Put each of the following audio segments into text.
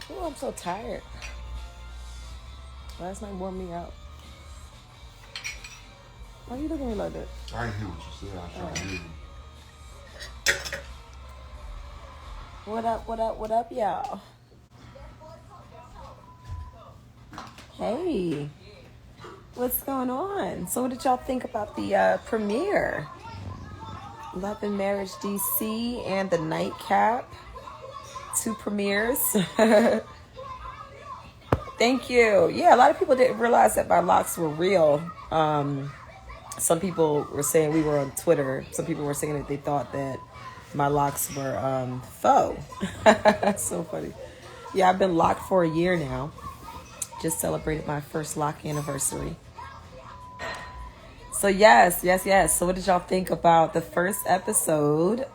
Oh, I'm so tired. Last night wore me out. Why are you looking at me like that? I didn't hear what you said. I was trying to hear you. What up, what up, what up, y'all? Hey. What's going on? So what did y'all think about the premiere? Love and Marriage DC and the Nightcap. 2 premieres. Thank you. Yeah, a lot of people didn't realize that my locks were real. Some people were saying, we were on Twitter, some people were saying that they thought that my locks were faux. So funny. Yeah, I've been locked for a year now. Just celebrated my first lock anniversary. So yes. So what did y'all think about the first episode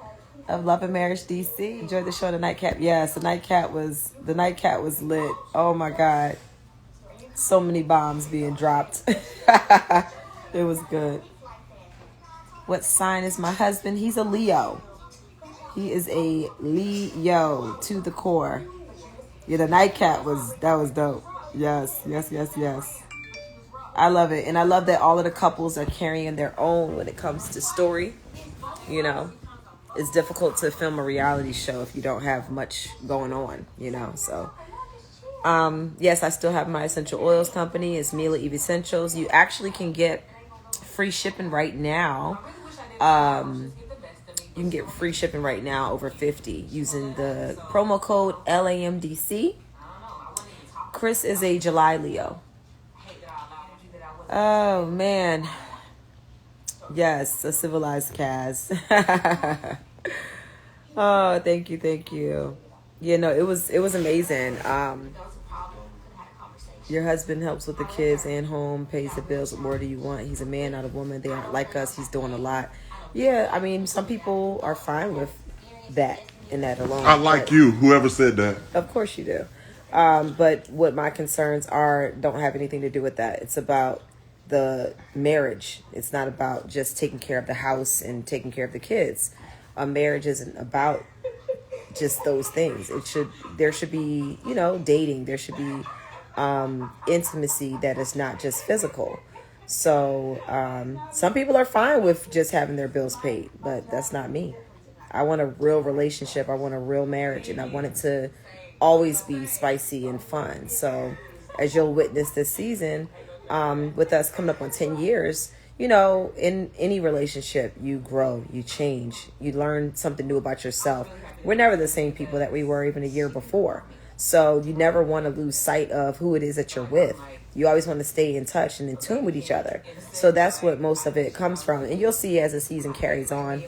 of Love and Marriage DC? Enjoyed the show, The Nightcap. Yes, the nightcap was lit. Oh my God. So many bombs being dropped. It was good. What sign is my husband? He's a Leo. He is a Leo to the core. Yeah, the Nightcap was dope. Yes. I love it. And I love that all of the couples are carrying their own when it comes to story. You know, it's difficult to film a reality show if you don't have much going on, you know. So, yes, I still have my essential oils company. It's Mila Eve Essentials. You actually can get free shipping right now. You can get free shipping right now over 50 using the promo code LAMDC. Chris is a July Leo. Oh, man. Yes, a civilized Kaz. Oh, thank you. Yeah, no, it was amazing. Your husband helps with the kids and home, pays the bills. What more do you want? He's a man, not a woman. They aren't like us. He's doing a lot. Yeah, I mean, some people are fine with that and that alone. I like you, whoever said that. Of course you do. But what my concerns are don't have anything to do with that. It's about the marriage. It's not about just taking care of the house and taking care of the kids. A marriage isn't about just those things. There should be, you know, dating. There should be intimacy that is not just physical. So some people are fine with just having their bills paid, but that's not me. I want a real relationship. I want a real marriage, and I want it to always be spicy and fun. So as you'll witness this season, with us coming up on 10 years, you know, in any relationship, you grow, you change, you learn something new about yourself. We're never the same people that we were even a year before. So you never want to lose sight of who it is that you're with. You always want to stay in touch and in tune with each other. So that's what most of it comes from. And you'll see as the season carries on,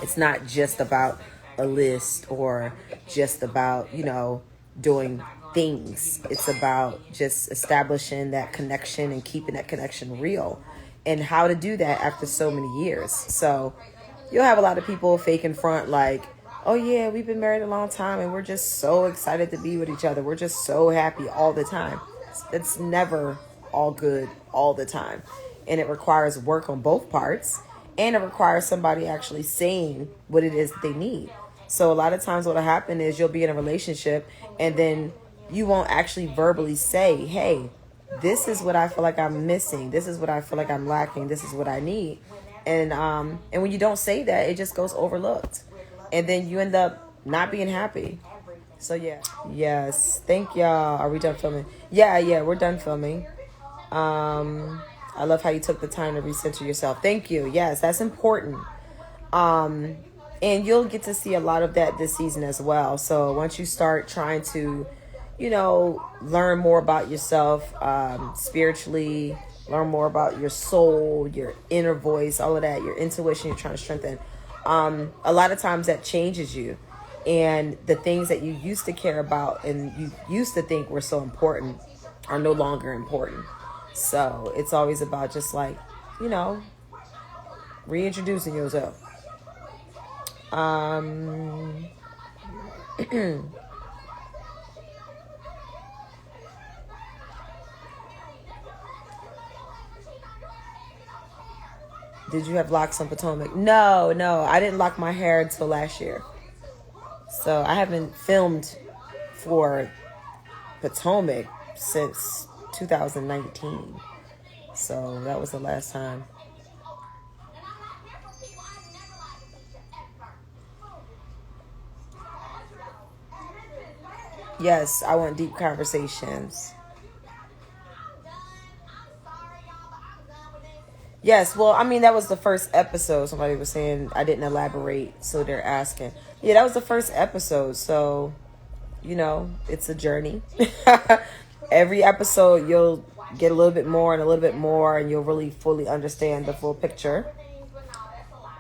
it's not just about a list or just about, you know, doing things. It's about just establishing that connection and keeping that connection real, and how to do that after so many years. So you'll have a lot of people fake in front like, oh yeah, we've been married a long time and we're just so excited to be with each other. We're just so happy all the time. It's never all good all the time. And it requires work on both parts, and it requires somebody actually saying what it is that they need. So a lot of times what will happen is you'll be in a relationship and then you won't actually verbally say, hey, this is what I feel like I'm missing. This is what I feel like I'm lacking. This is what I need. And when you don't say that, it just goes overlooked. And then you end up not being happy. So yeah. Yes. Thank y'all. Are we done filming? Yeah, we're done filming. I love how you took the time to recenter yourself. Thank you. Yes, that's important. And you'll get to see a lot of that this season as well. So once you start trying to, you know, learn more about yourself spiritually, learn more about your soul, your inner voice, all of that, your intuition you're trying to strengthen. A lot of times that changes you, and the things that you used to care about and you used to think were so important are no longer important. So it's always about just like, you know, reintroducing yourself. Did you have locks on Potomac? No, I didn't lock my hair until last year. So I haven't filmed for Potomac since 2019. So that was the last time. Yes, I want deep conversations. Yes, well, I mean, that was the first episode. Somebody was saying I didn't elaborate, so they're asking. Yeah, that was the first episode. So, it's a journey. Every episode, you'll get a little bit more and a little bit more, and you'll really fully understand the full picture.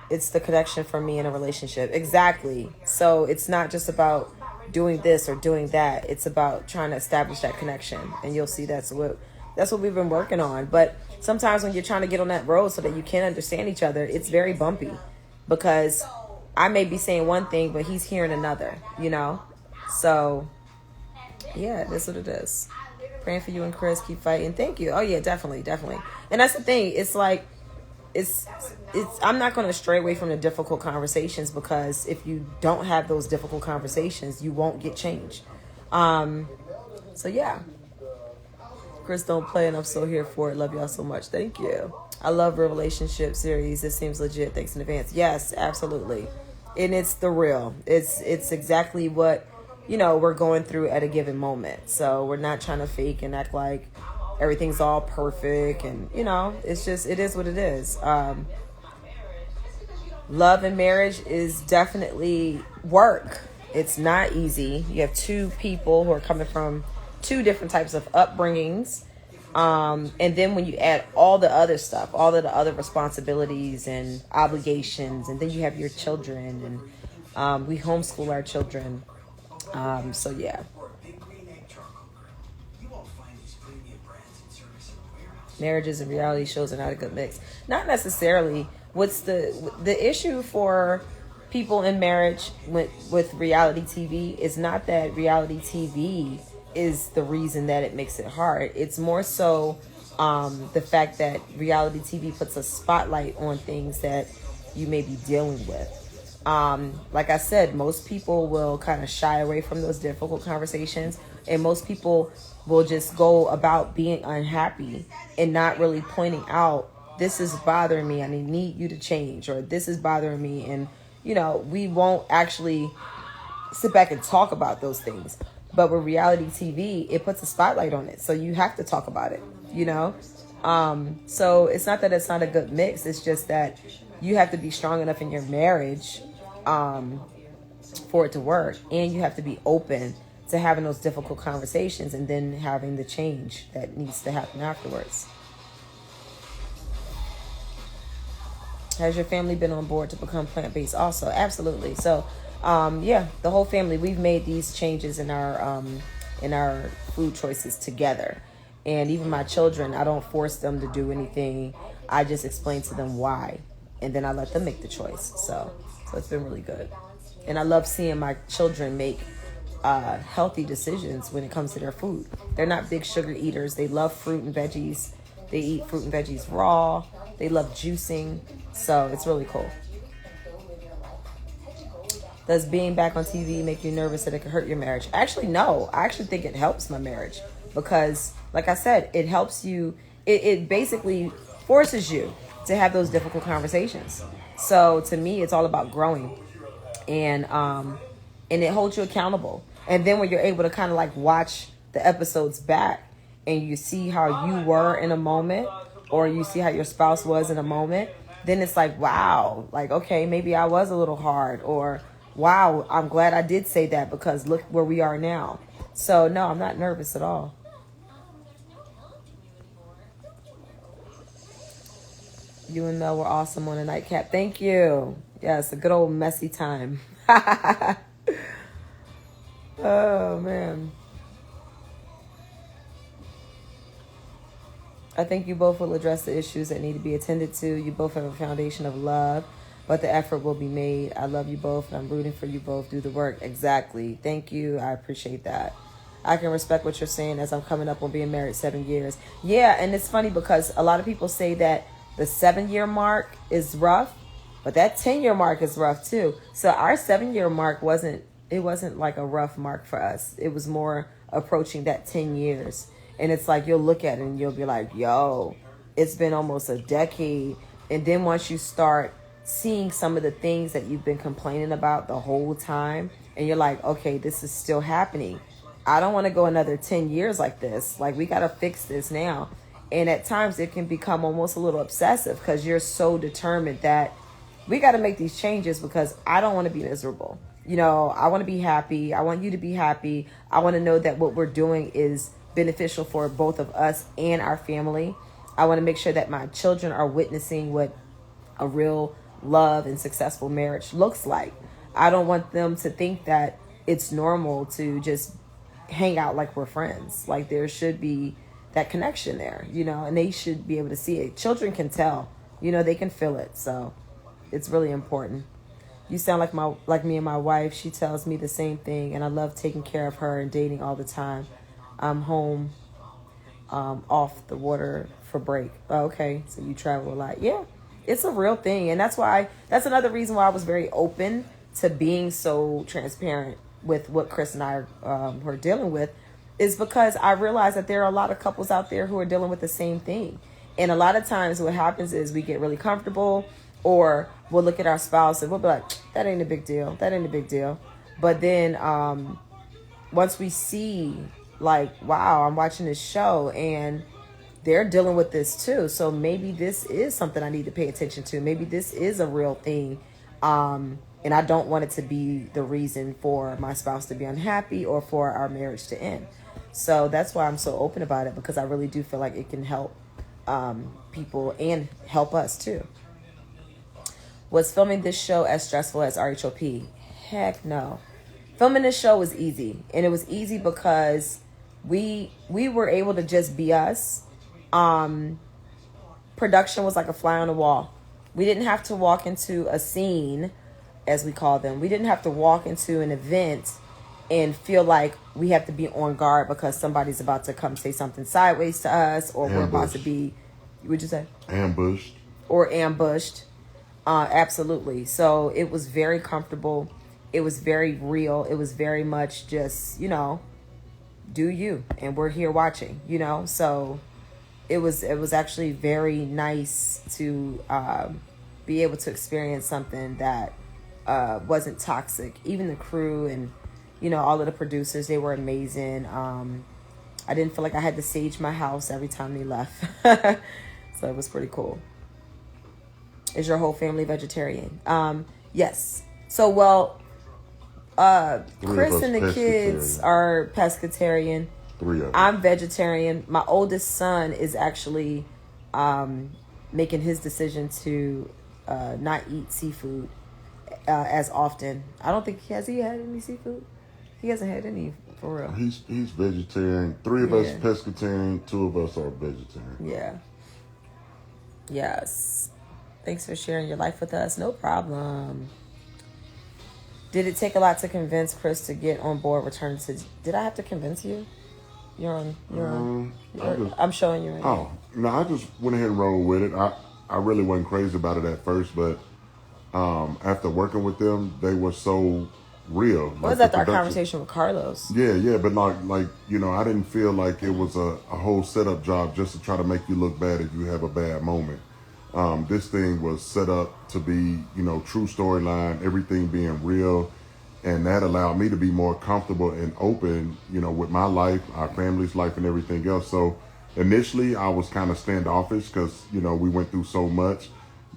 It's the connection for me in a relationship. Exactly. So it's not just about doing this or doing that. It's about trying to establish that connection. And you'll see that's what we've been working on. But sometimes when you're trying to get on that road so that you can understand each other, it's very bumpy. Because I may be saying one thing, but he's hearing another, So, yeah, that's what it is. Praying for you and Chris. Keep fighting. Thank you. Oh, yeah, definitely. And that's the thing. It's like, I'm not going to stray away from the difficult conversations, because if you don't have those difficult conversations, you won't get change. So yeah, Chris don't play, and I'm so here for it. Love y'all so much. Thank you. I love Real Relationship series. It seems legit. Thanks in advance. Yes, absolutely. And it's the real. It's exactly what we're going through at a given moment. So we're not trying to fake and act like everything's all perfect, and it's just, it is what it is. Love and marriage is definitely work. It's not easy. You have two people who are coming from two different types of upbringings, and then when you add all the other stuff, all of the other responsibilities and obligations, and then you have your children, and we homeschool our children. So yeah. Marriages and reality shows are not a good mix. Not necessarily. What's the issue for people in marriage with reality TV is not that reality TV is the reason that it makes it hard. It's more so the fact that reality TV puts a spotlight on things that you may be dealing with. Like I said, most people will kind of shy away from those difficult conversations, and most people will just go about being unhappy and not really pointing out, this is bothering me, I need you to change, or this is bothering me. And we won't actually sit back and talk about those things. But with reality TV, it puts a spotlight on it, so you have to talk about it. So it's not that it's not a good mix. It's just that you have to be strong enough in your marriage for it to work, and you have to be open to having those difficult conversations, and then having the change that needs to happen afterwards. Has your family been on board to become plant-based also? Absolutely. So, yeah, the whole family, we've made these changes in our food choices together. And even my children, I don't force them to do anything. I just explain to them why, and then I let them make the choice. So it's been really good. And I love seeing my children make healthy decisions when it comes to their food. They're not big sugar eaters. They love fruit and veggies. They eat fruit and veggies raw. They love juicing. So it's really cool. Does being back on TV make you nervous that it could hurt your marriage? Actually, no. I actually think it helps my marriage, because, like I said, it helps you. It basically forces you to have those difficult conversations. So to me, it's all about growing, and it holds you accountable. And then when you're able to kind of like watch the episodes back, and you see how you were in a moment, or you see how your spouse was in a moment, then it's like, wow, like, okay, maybe I was a little hard, or wow, I'm glad I did say that, because look where we are now. So no, I'm not nervous at all. You and Mel were awesome on a nightcap. Thank you. Yes, a good old messy time. Oh, man. I think you both will address the issues that need to be attended to. You both have a foundation of love, but the effort will be made. I love you both, and I'm rooting for you both. Do the work. Exactly. Thank you. I appreciate that. I can respect what you're saying, as I'm coming up on being married 7 years. Yeah, and it's funny because a lot of people say that the 7-year mark is rough, but that 10-year mark is rough too. So our 7-year mark wasn't like a rough mark for us. It was more approaching that 10 years. And it's like you'll look at it and you'll be like, yo, it's been almost a decade. And then once you start seeing some of the things that you've been complaining about the whole time, and you're like, okay, this is still happening. I don't want to go another 10 years like this. Like, we got to fix this now. And at times it can become almost a little obsessive because you're so determined that we got to make these changes because I don't want to be miserable. You know, I want to be happy. I want you to be happy. I want to know that what we're doing is beneficial for both of us and our family. I want to make sure that my children are witnessing what a real love and successful marriage looks like. I don't want them to think that it's normal to just hang out like we're friends. Like, there should be that connection there, you know, and they should be able to see it. Children can tell, you know, they can feel it. So it's really important. You sound like me and my wife. She tells me the same thing, and I love taking care of her and dating all the time. I'm home, off the water for break. Oh, okay, so you travel a lot. Yeah, it's a real thing, and that's another reason why I was very open to being so transparent with what Chris and I were dealing with, is because I realize that there are a lot of couples out there who are dealing with the same thing. And a lot of times what happens is we get really comfortable, or we'll look at our spouse and we'll be like, that ain't a big deal. That ain't a big deal. But then once we see, like, wow, I'm watching this show and they're dealing with this too. So maybe this is something I need to pay attention to. Maybe this is a real thing. And I don't want it to be the reason for my spouse to be unhappy or for our marriage to end. So that's why I'm so open about it, because I really do feel like it can help people and help us too. Was filming this show as stressful as RHOP? Heck no. Filming this show was easy. And it was easy because we were able to just be us. Production was like a fly on the wall. We didn't have to walk into a scene, as we call them. We didn't have to walk into an event and feel like we have to be on guard because somebody's about to come say something sideways to us, or we're about to be, what'd you say? Ambushed. Or ambushed. Absolutely. So it was very comfortable. It was very real. It was very much just, you know, do you, and we're here watching, you know. So it was actually very nice to be able to experience something that wasn't toxic. Even the crew and, you know, all of the producers, they were amazing. I didn't feel like I had to sage my house every time they left. So it was pretty cool. Is your whole family vegetarian? Yes. So, well, Chris and the kids are pescatarian. 3 of them. I'm vegetarian. My oldest son is actually making his decision to not eat seafood as often. I don't think has he had any seafood? He hasn't had any, for real. He's vegetarian. 3 of us pescatarian. 2 of us are vegetarian. Yeah. Yes. Thanks for sharing your life with us. No problem. Did it take a lot to convince Chris to get on board return to... Did I have to convince you? I'm showing you right now. Oh, no, I just went ahead and rolled with it. I really wasn't crazy about it at first, but after working with them, they were so real. What was that our conversation with Carlos? Yeah, but like you know, I didn't feel like it was a whole setup job just to try to make you look bad if you have a bad moment. This thing was set up to be, you know, true storyline, everything being real. And that allowed me to be more comfortable and open, you know, with my life, our family's life, and everything else. So initially I was kind of standoffish because, you know, we went through so much.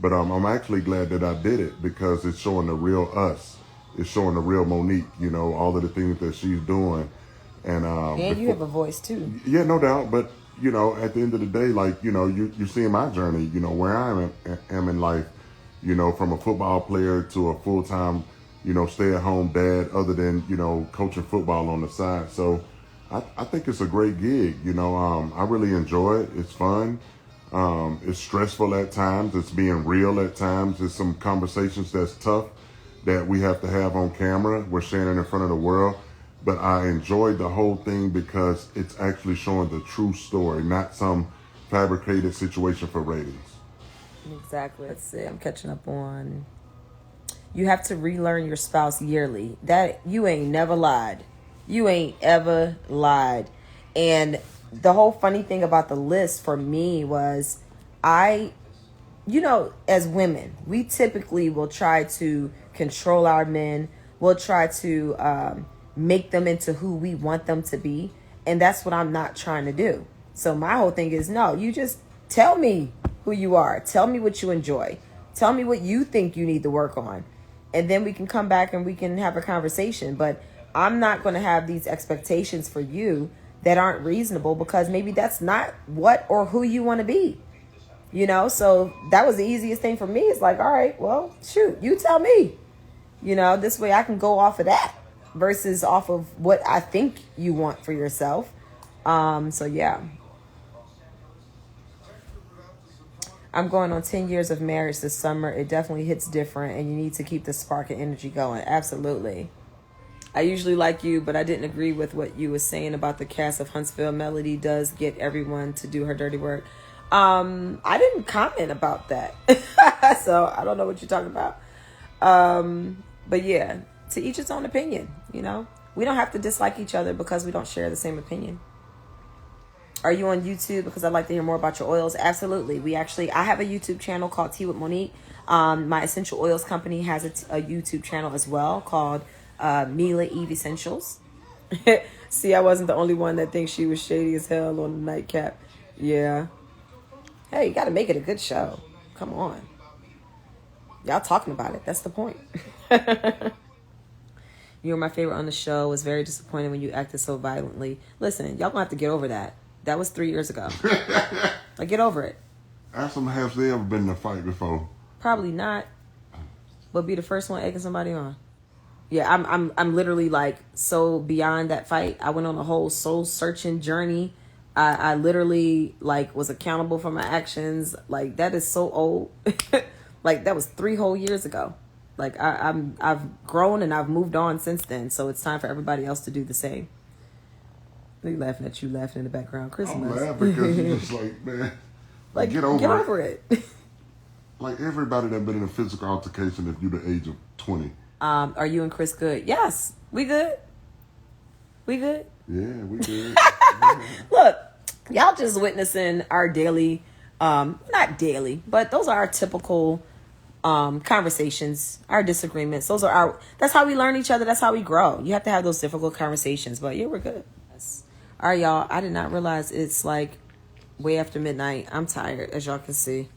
But I'm actually glad that I did it because it's showing the real us. It's showing the real Monique, you know, all of the things that she's doing. And you have a voice too. Yeah, no doubt. But, you know, at the end of the day, like, you know, you're seeing my journey, you know, where I am in life, you know, from a football player to a full-time, you know, stay-at-home dad, other than, you know, coaching football on the side. So I think it's a great gig. You know, I really enjoy it. It's fun. It's stressful at times. It's being real at times. There's some conversations that's tough that we have to have on camera. We're sharing it in front of the world. But I enjoyed the whole thing because it's actually showing the true story, not some fabricated situation for ratings. Exactly. Let's see. I'm catching up on... You have to relearn your spouse yearly. That you ain't never lied. You ain't ever lied. And the whole funny thing about the list for me was as women, we typically will try to control our men. We'll try to make them into who we want them to be. And that's what I'm not trying to do. So my whole thing is, no, you just tell me who you are. Tell me what you enjoy. Tell me what you think you need to work on. And then we can come back and we can have a conversation. But I'm not going to have these expectations for you that aren't reasonable, because maybe that's not what or who you want to be. So that was the easiest thing for me. It's like, all right, well, shoot, you tell me. This way I can go off of that versus off of what I think you want for yourself. So yeah. I'm going on 10 years of marriage this summer. It definitely hits different, and you need to keep the spark and energy going. Absolutely. I usually like you, but I didn't agree with what you were saying about the cast of Huntsville. Melody does get everyone to do her dirty work. I didn't comment about that. So I don't know what you're talking about. But yeah, to each its own opinion, We don't have to dislike each other because we don't share the same opinion. Are you on YouTube? Because I'd like to hear more about your oils. Absolutely. I have a YouTube channel called Tea with Monique. My essential oils company has a YouTube channel as well called Mila Eve Essentials. See, I wasn't the only one that thinks she was shady as hell on the nightcap. Yeah. Hey, you got to make it a good show. Come on. Y'all talking about it. That's the point. You were my favorite on the show. Was very disappointed when you acted so violently. Listen, y'all gonna have to get over that. That was 3 years ago. Like, get over it. Ask them, have they ever been in a fight before? Probably not. But be the first one egging somebody on. Yeah, I'm literally like so beyond that fight. I went on a whole soul searching journey. I literally like was accountable for my actions. Like, that is so old. Like, that was 3 whole years ago. Like, I've grown and I've moved on since then. So it's time for everybody else to do the same. They laughing at you, laughing in the background. Christmas. I'm laughing because you're just like, man, like get over it. Like, everybody that been in a physical altercation if you're the age of 20. Are you and Chris good? Yes. We good? We good? Yeah, we good. Look, y'all just witnessing our daily, not daily, but those are our typical conversations, our disagreements. That's how we learn each other. That's how we grow. You have to have those difficult conversations, but yeah, we're good. Yes. All right, y'all. I did not realize it's like way after midnight. I'm tired, as y'all can see.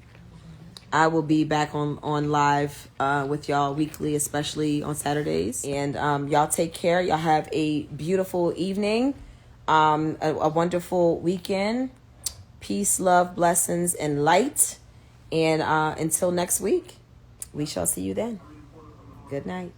I will be back on live with y'all weekly, especially on Saturdays. And y'all take care. Y'all have a beautiful evening, a wonderful weekend. Peace, love, blessings, and light. And until next week, we shall see you then. Good night.